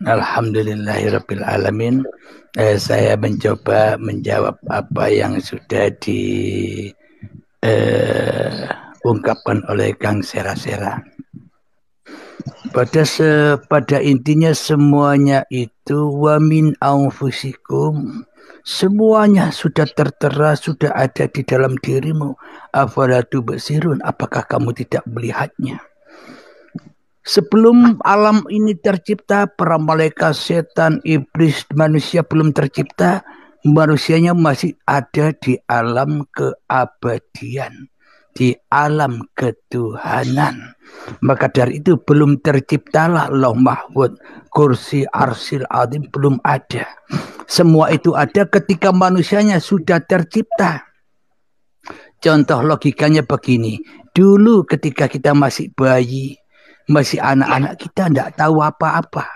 Alhamdulillahirabbil alamin. Saya mencoba menjawab apa yang sudah diungkapkan oleh Kang Sera-Sera. Pada intinya semuanya itu wamin anfusikum, semuanya sudah tertera, sudah ada di dalam dirimu. Afala tubsirun, apakah kamu tidak melihatnya? Sebelum alam ini tercipta, para malaikat, setan, iblis, manusia belum tercipta, manusianya masih ada di alam keabadian, di alam ketuhanan. Maka dari itu belum terciptalah Lauh Mahfud, kursi, arsil azim belum ada. Semua itu ada ketika manusianya sudah tercipta. Contoh logikanya begini, dulu ketika kita masih bayi, masih anak-anak, kita tidak tahu apa-apa.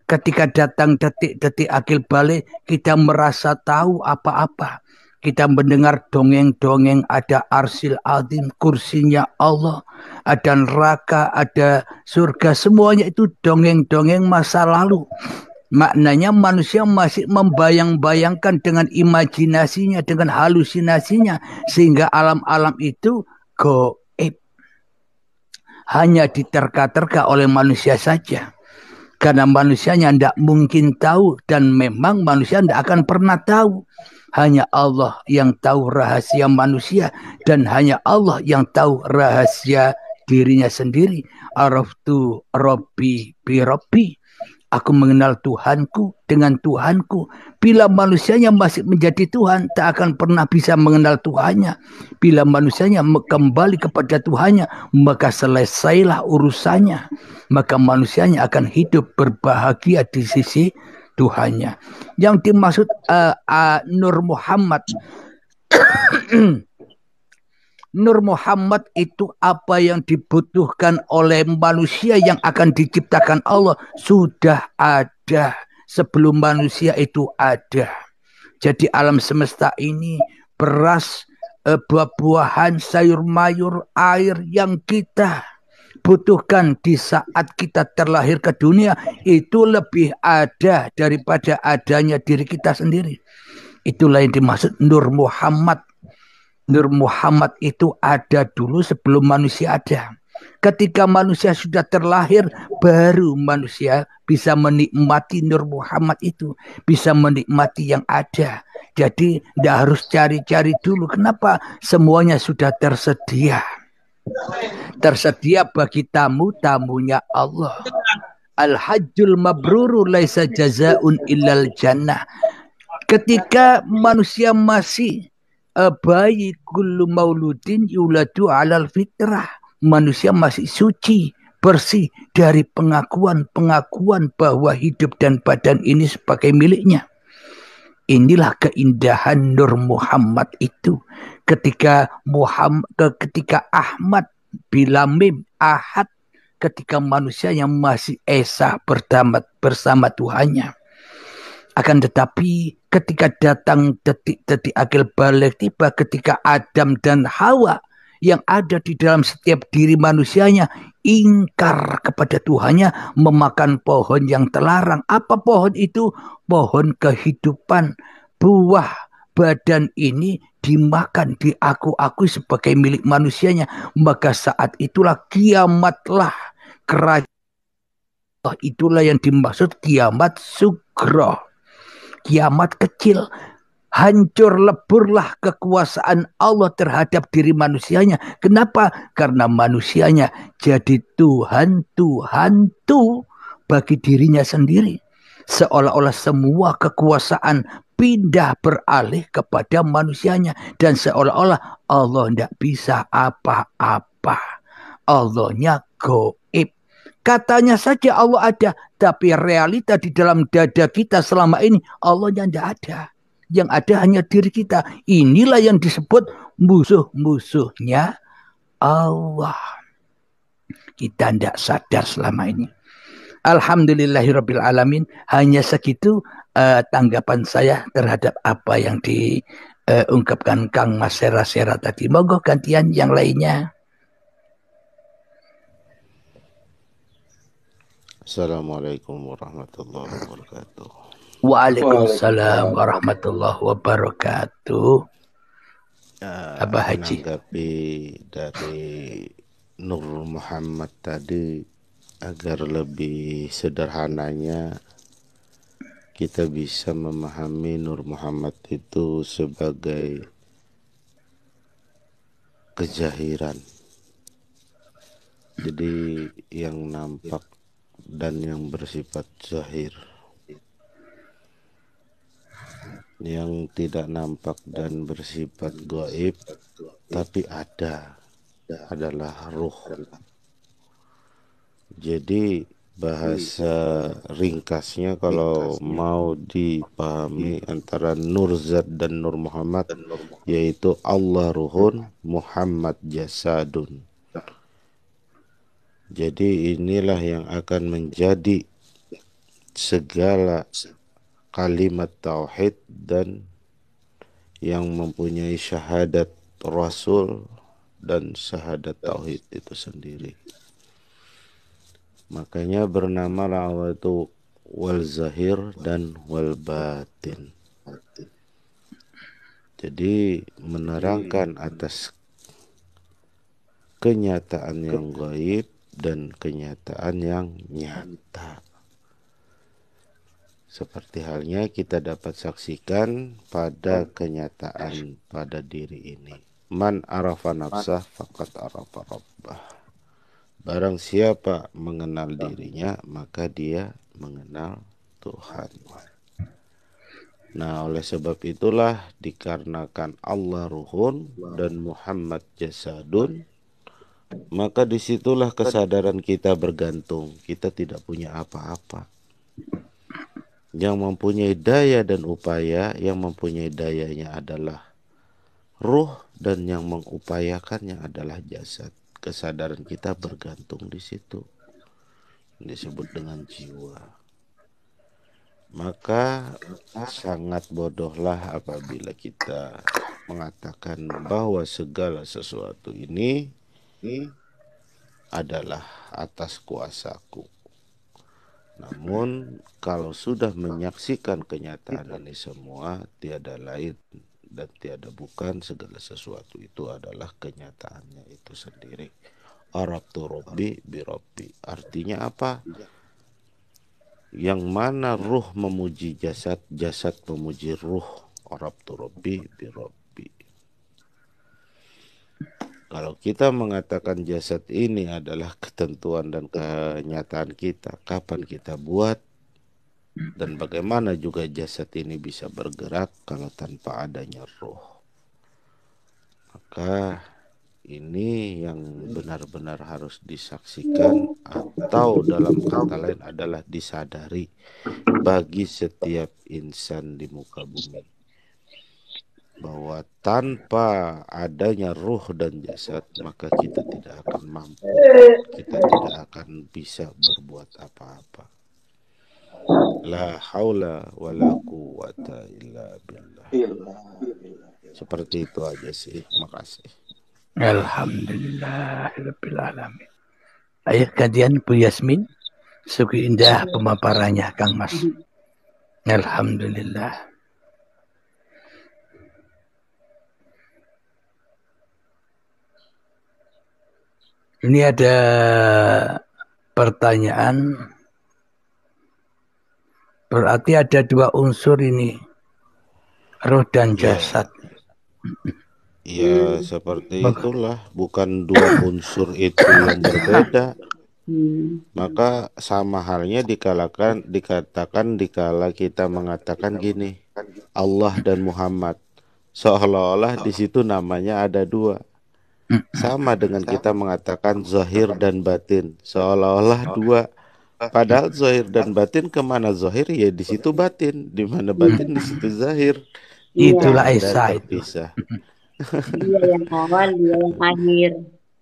Ketika datang detik-detik akil balik, kita merasa tahu apa-apa. Kita mendengar dongeng-dongeng, ada arsil azim, kursinya Allah, ada neraka, ada surga, semuanya itu dongeng-dongeng masa lalu. Maknanya manusia masih membayang-bayangkan dengan imajinasinya, dengan halusinasinya, sehingga alam-alam itu goib, hanya diterka-terka oleh manusia saja. Karena manusianya tidak mungkin tahu, dan memang manusia tidak akan pernah tahu. Hanya Allah yang tahu rahasia manusia, dan hanya Allah yang tahu rahasia dirinya sendiri. Araftu Rabbi bi Rabbi. Aku mengenal Tuhanku dengan Tuhanku. Bila manusianya masih menjadi Tuhan, tak akan pernah bisa mengenal Tuhannya. Bila manusianya kembali kepada Tuhannya, maka selesailah urusannya. Maka manusianya akan hidup berbahagia di sisi Tuhannya. Yang dimaksud Nur Muhammad Nur Muhammad itu apa yang dibutuhkan oleh manusia yang akan diciptakan Allah sudah ada sebelum manusia itu ada. Jadi alam semesta ini beras, buah-buahan, sayur mayur, air yang kita butuhkan di saat kita terlahir ke dunia itu lebih ada daripada adanya diri kita sendiri. Itulah yang dimaksud Nur Muhammad. Nur Muhammad itu ada dulu sebelum manusia ada. Ketika manusia sudah terlahir, baru manusia bisa menikmati Nur Muhammad itu, bisa menikmati yang ada. Jadi tidak harus cari-cari dulu. Kenapa? Semuanya sudah tersedia. Tersedia bagi tamu-tamunya Allah. Al-hajjul mabruru laisa jazaun illal jannah. Ketika manusia masih bayi, kullu mauludin yuladu alal fitrah, manusia masih suci, bersih dari pengakuan bahwa hidup dan badan ini sebagai miliknya. Inilah keindahan Nur Muhammad itu. Ketika Ahmad bila mim ahad, ketika manusia yang masih esa bersama Tuhannya. Akan tetapi ketika datang detik-detik akil balik tiba, ketika Adam dan Hawa yang ada di dalam setiap diri manusianya ingkar kepada Tuhannya, memakan pohon yang terlarang. Apa pohon itu? Pohon kehidupan. Buah badan ini dimakan, diaku-akui sebagai milik manusianya. Maka saat itulah kiamatlah kerajaan. Itulah yang dimaksud kiamat sugro. Kiamat kecil, hancur leburlah kekuasaan Allah terhadap diri manusianya. Kenapa? Karena manusianya jadi Tuhan bagi dirinya sendiri. Seolah-olah semua kekuasaan pindah beralih kepada manusianya. Dan seolah-olah Allah tidak bisa apa-apa. Allahnya goib. Katanya saja Allah ada, tapi realita di dalam dada kita selama ini Allahnya tidak ada. Yang ada hanya diri kita. Inilah yang disebut musuh-musuhnya Allah. Kita tidak sadar selama ini. Alhamdulillahirabbil alamin. Hanya segitu tanggapan saya terhadap apa yang diungkapkan Kang Mas Sera-Sera tadi. Monggo gantian yang lainnya. Assalamualaikum warahmatullahi wabarakatuh. Waalaikumsalam warahmatullahi wabarakatuh. Abah Haji. Menanggapi dari Nur Muhammad tadi, agar lebih sederhananya kita bisa memahami Nur Muhammad itu sebagai kezahiran. Jadi yang nampak dan yang bersifat zahir. Yang tidak nampak dan bersifat gaib tapi ada adalah ruh. Jadi bahasa ringkasnya kalau mau dipahami antara Nurzat dan Nur Muhammad, yaitu Allah ruhun, Muhammad jasadun. Jadi inilah yang akan menjadi segala kalimat tauhid dan yang mempunyai syahadat Rasul dan syahadat tauhid itu sendiri. Makanya bernama Allah itu wal zahir dan wal batin. Jadi menerangkan atas kenyataan yang gaib dan kenyataan yang nyata. Seperti halnya kita dapat saksikan pada kenyataan pada diri ini. Man arafa nafsah faqad arafa rabbah. Barang siapa mengenal dirinya, maka dia mengenal Tuhan. Nah, oleh sebab itulah dikarenakan Allah ruhun dan Muhammad jasadun, maka disitulah kesadaran kita bergantung. Kita tidak punya apa-apa. Yang mempunyai daya dan upaya, yang mempunyai dayanya adalah ruh dan yang mengupayakannya adalah jasad. Kesadaran kita bergantung di situ. Disebut dengan jiwa. Maka sangat bodohlah apabila kita mengatakan bahwa segala sesuatu ini adalah atas kuasaku. Namun kalau sudah menyaksikan kenyataan ini semua, tiada lain dan tiada bukan segala sesuatu itu adalah kenyataannya itu sendiri. Arabtu Rabbi bi Rabbi. Artinya apa? Yang mana ruh memuji jasad, jasad memuji ruh. Arabtu Rabbi bi Rabbi. Kalau kita mengatakan jasad ini adalah ketentuan dan kenyataan kita, kapan kita buat, dan bagaimana juga jasad ini bisa bergerak kalau tanpa adanya ruh. Maka ini yang benar-benar harus disaksikan atau dalam kata lain adalah disadari bagi setiap insan di muka bumi. Bahwa tanpa adanya ruh dan jasad, maka kita tidak akan mampu, kita tidak akan bisa berbuat apa-apa. La haula wa la quwata illa billah. Seperti itu aja sih. Makasih. Alhamdulillahirabbil alamin. Ayo kajian Bu Yasmin. Suku indah pemaparannya Kang Mas. Alhamdulillah. Ini ada pertanyaan. Berarti ada dua unsur ini. Roh dan jasad. Ya, seperti itulah. Bukan dua unsur itu yang berbeda. Maka sama halnya dikatakan dikala kita mengatakan gini, Allah dan Muhammad. Seolah-olah di situ namanya ada dua. Sama dengan kita mengatakan zahir dan batin. Seolah-olah dua. Padahal zahir dan batin kemana zahir ya di situ batin. Di mana batin di situ zahir. Itulah Tidak ada Esa itu. terpisah. Dia yang awal, dia yang akhir.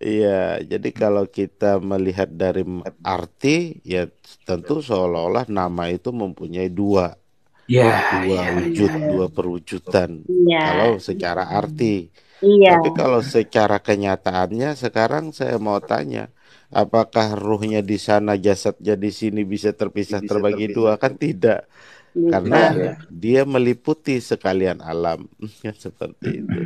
Iya, jadi kalau kita melihat dari arti, ya tentu seolah-olah nama itu mempunyai dua Ya, wujud, dua perwujudan. Iya. Kalau secara arti, Iya, Tapi kalau secara kenyataannya sekarang saya mau tanya, apakah ruhnya di sana, jasadnya di sini bisa terpisah terbagi dua? Kan tidak, karena bisa. dia meliputi sekalian alam. Kan seperti itu.